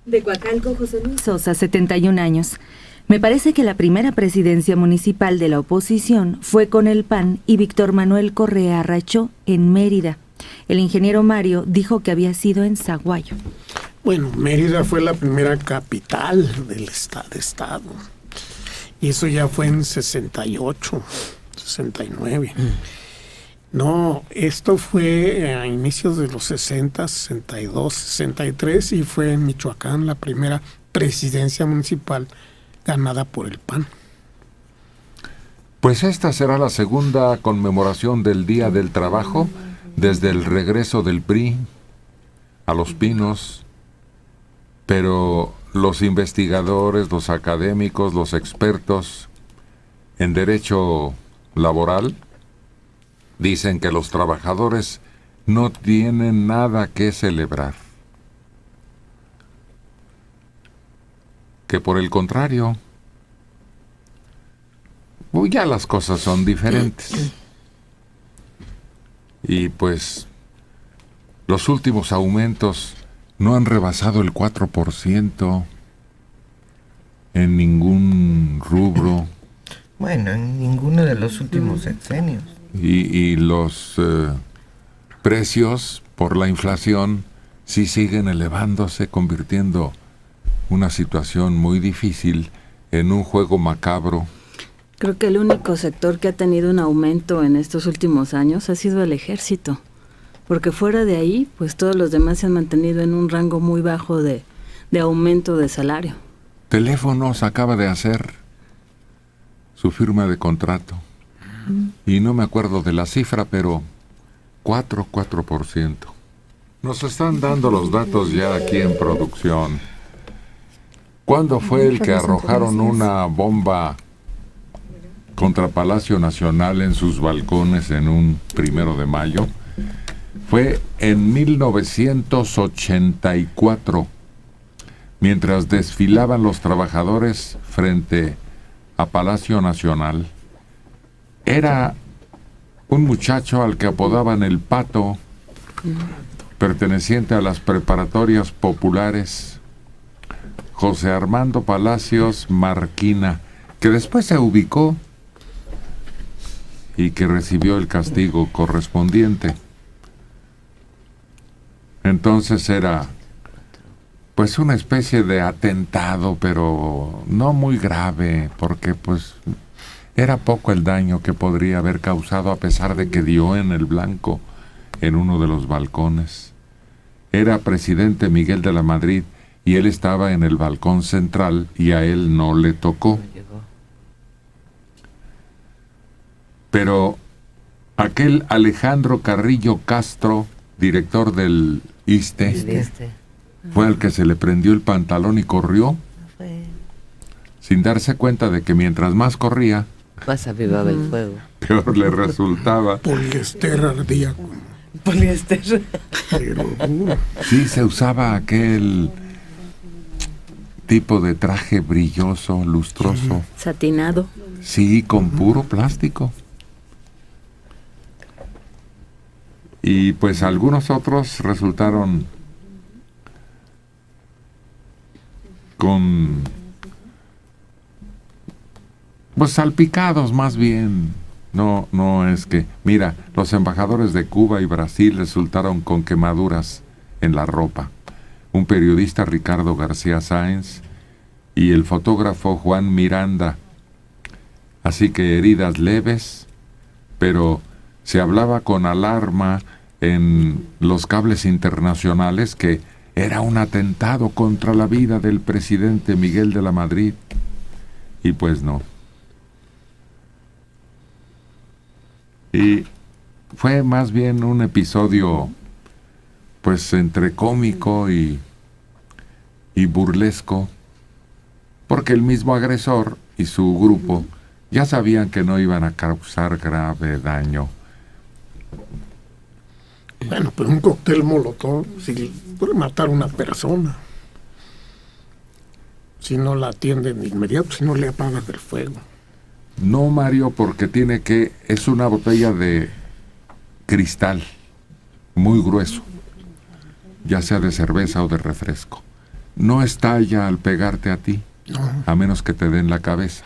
De Coacalco, José Luis Sosa, 71 años. Me parece que la primera presidencia municipal de la oposición fue con el PAN y Víctor Manuel Correa Arrachó en Mérida. El ingeniero Mario dijo que había sido en Zaguayo. Bueno, Mérida fue la primera capital del estado. Y eso ya fue en 68, 69. No, esto fue a inicios de los 60, 62, 63 y fue en Michoacán la primera presidencia municipal ganada por el PAN. Pues esta será la segunda conmemoración del Día del Trabajo desde el regreso del PRI a Los Pinos, pero los investigadores, los académicos, los expertos en derecho laboral dicen que los trabajadores no tienen nada que celebrar. Que por el contrario, ya las cosas son diferentes. Y pues los últimos aumentos no han rebasado el 4% en ningún rubro. Bueno, en ninguno de los últimos sexenios. Y los precios por la inflación sí siguen elevándose, convirtiendo una situación muy difícil en un juego macabro. Creo que el único sector que ha tenido un aumento en estos últimos años ha sido el ejército, porque fuera de ahí, pues todos los demás se han mantenido en un rango muy bajo de aumento de salario. Teléfonos acaba de hacer su firma de contrato. Y no me acuerdo de la cifra, pero 4%. Nos están dando los datos ya aquí en producción. ¿Cuándo fue el que arrojaron una bomba contra Palacio Nacional en sus balcones en un 1 de mayo? Fue en 1984, mientras desfilaban los trabajadores frente a Palacio Nacional. Era un muchacho al que apodaban el Pato, perteneciente a las preparatorias populares, José Armando Palacios Marquina, que después se ubicó y que recibió el castigo correspondiente. Entonces era pues una especie de atentado, pero no muy grave, porque pues era poco el daño que podría haber causado, a pesar de que dio en el blanco en uno de los balcones. Era presidente Miguel de la Madrid y él estaba en el balcón central y a él no le tocó. Pero aquel Alejandro Carrillo Castro, director del ISSSTE, fue al que se le prendió el pantalón y corrió, sin darse cuenta de que mientras más corría, más avivaba el fuego. Peor le resultaba. Poliéster ardía. Poliéster. Sí, se usaba aquel tipo de traje brilloso, lustroso. Satinado. Sí, con puro plástico. Y pues algunos otros resultaron con pues salpicados más bien. No es que, mira, los embajadores de Cuba y Brasil resultaron con quemaduras en la ropa. Un periodista, Ricardo García Sáenz, y el fotógrafo Juan Miranda. Así que heridas leves, pero se hablaba con alarma en los cables internacionales que era un atentado contra la vida del presidente Miguel de la Madrid. Y pues no. Y fue más bien un episodio pues entre cómico y burlesco, porque el mismo agresor y su grupo ya sabían que no iban a causar grave daño. Bueno, pero un cóctel molotov sí puede matar a una persona si no la atienden de inmediato, si no le apagan el fuego. No, Mario, porque es una botella de cristal muy grueso, ya sea de cerveza o de refresco. no estalla al pegarte a ti, No. a menos que te den la cabeza.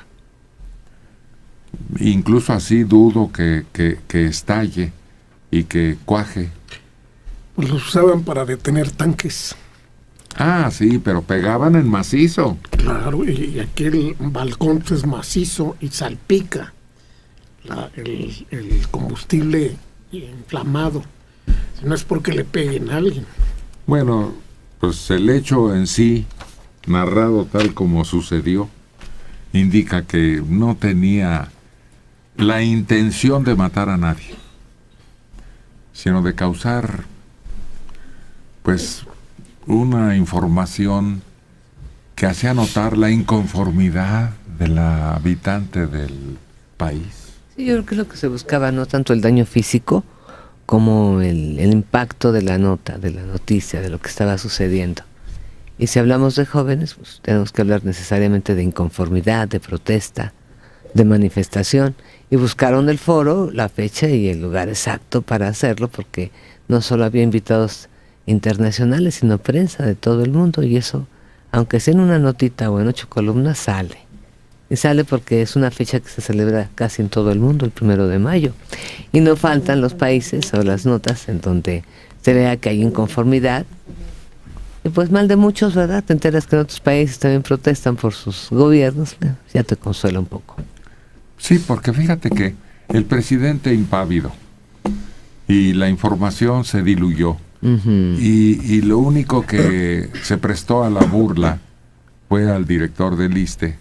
Incluso así dudo que estalle y que cuaje. Pues los usaban para detener tanques. Ah, sí, pero pegaban en macizo. Claro, y aquel balcón es macizo y salpica el combustible inflamado. No es porque le peguen a alguien. Bueno, pues el hecho en sí, narrado tal como sucedió, indica que no tenía la intención de matar a nadie, sino de causar, pues, una información que hacía notar la inconformidad de la habitante del país. Sí, yo creo que lo que se buscaba no tanto el daño físico como el impacto de la nota, de la noticia, de lo que estaba sucediendo. Y si hablamos de jóvenes, pues tenemos que hablar necesariamente de inconformidad, de protesta, de manifestación. Y buscaron el foro, la fecha y el lugar exacto para hacerlo, porque no solo había invitados internacionales, sino prensa de todo el mundo, y eso, aunque sea en una notita o en 8 columnas, sale. Y sale porque es una fecha que se celebra casi en todo el mundo, el 1 de mayo. Y no faltan los países o las notas en donde se vea que hay inconformidad. Y pues mal de muchos, ¿verdad? Te enteras que en otros países también protestan por sus gobiernos, ya te consuela un poco. Sí, porque fíjate que el presidente impávido y la información se diluyó. Y lo único que se prestó a la burla fue al director del ISSSTE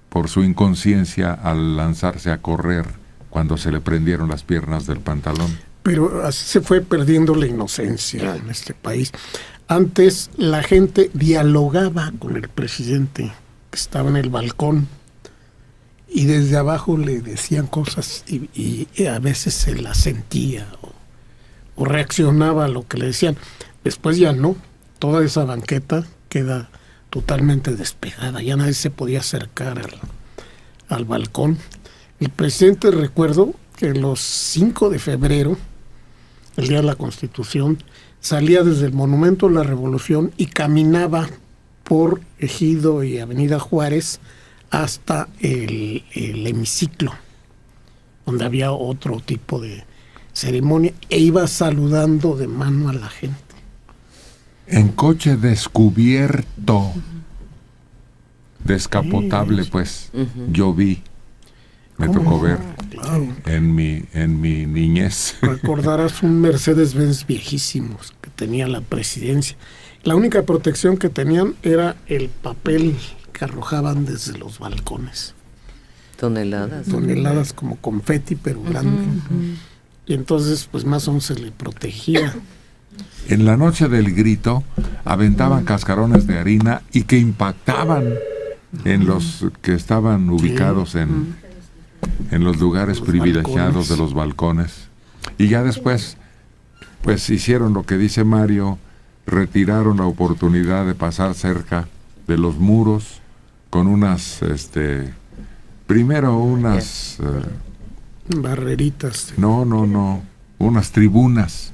por su inconsciencia al lanzarse a correr cuando se le prendieron las piernas del pantalón. Pero así se fue perdiendo la inocencia en este país. Antes la gente dialogaba con el presidente que estaba en el balcón y desde abajo le decían cosas y a veces se las sentía o reaccionaba a lo que le decían. Después ya no, toda esa banqueta queda totalmente despejada, ya nadie se podía acercar al balcón. El presidente, recuerdo que los 5 de febrero, el día de la Constitución, salía desde el Monumento a la Revolución y caminaba por Ejido y Avenida Juárez hasta el hemiciclo, donde había otro tipo de ceremonia, e iba saludando de mano a la gente. En coche descubierto, descapotable, pues, yo vi, me tocó ver Claro. en mi niñez. Recordarás un Mercedes-Benz viejísimo que tenía la presidencia. La única protección que tenían era el papel que arrojaban desde los balcones. Toneladas. Toneladas como confeti, pero grande. Y entonces, pues más o menos se le protegía. En la noche del grito aventaban cascarones de harina y que impactaban en los que estaban ubicados en los lugares Los privilegiados balcones. de los balcones. Y ya después, pues hicieron lo que dice Mario, retiraron la oportunidad de pasar cerca de los muros con unas, primero unas, Barreritas. no, unas tribunas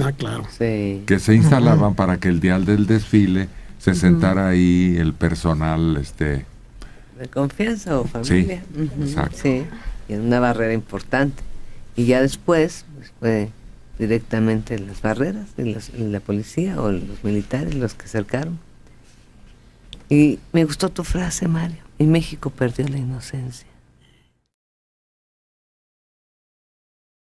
Ah, claro. Sí. que se instalaban para que el día del desfile se sentara ahí el personal, De confianza o familia. exacto. Sí, y en una barrera importante. Y ya después, pues, fue directamente las barreras de la policía o los militares los que cercaron. Y me gustó tu frase, Mario. Y México perdió la inocencia.